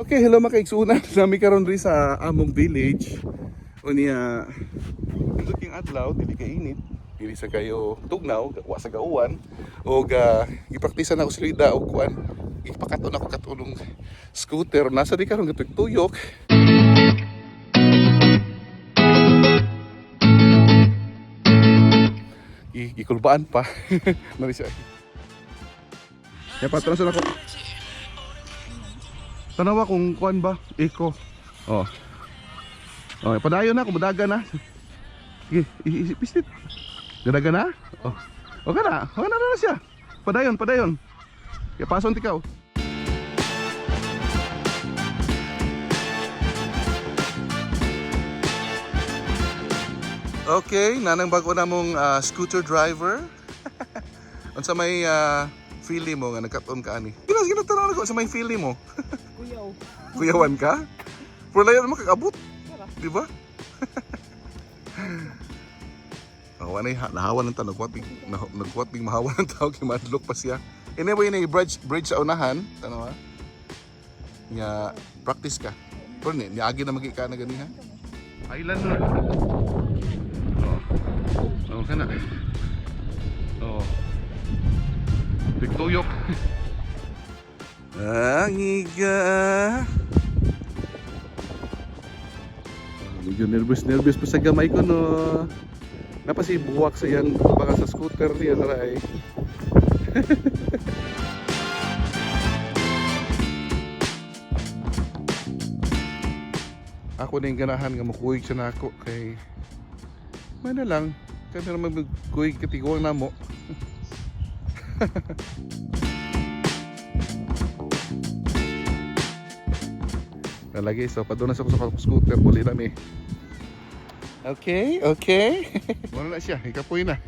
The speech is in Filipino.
Okay, hello mga kaigsunan. Nami karon ri sa among village. Unya looking adlaw dili ka init. Dili sa kayo tugnaw, wa sa gauwan og gipraktisan ako silida og kuan. Ipakaton ako katulong scooter nasa di karon tuyok. Ikulbaan pa. Nari siya. Ya patron sa ako. Tanawa kung kuan ba? Eco. Oh. Oh, padayon na, kumudaga na. Sige, pistit. Gadaga na? Oh. Okay na. Okay na siya. Padayon. Kaya pason tikaw. Okay, nanang bago na mong scooter driver. Unsa may feeling mo nga nagkaton ka ani? Gina tanong ko sa may feeling mo. Kuyaw. Kuyawan ka? Pero layan mo kakabot. Di ba? Nahawan na nahawan ng tao. Nagwating mahawan ng tao. Kimadlok pa siya. Anyway, na bridge sa unahan. Tanaw ha? Nga, practice ka. Pero niagi na magi ka na ganihan. Island na. Oh, ka na. Oh. Tigtuyok. Angiga. Medyo nervous pa sa gamay ko no. Napasibuwak sa yan baka sa scooter niya naray. Ako na yung ganahan nga makuwig siya na ako kay may na lang kasi naman magkuwig katiguang na mo. Lagi so padunas ako sa scooter muli na mi. Okay. Wala na siya, ikapoy na.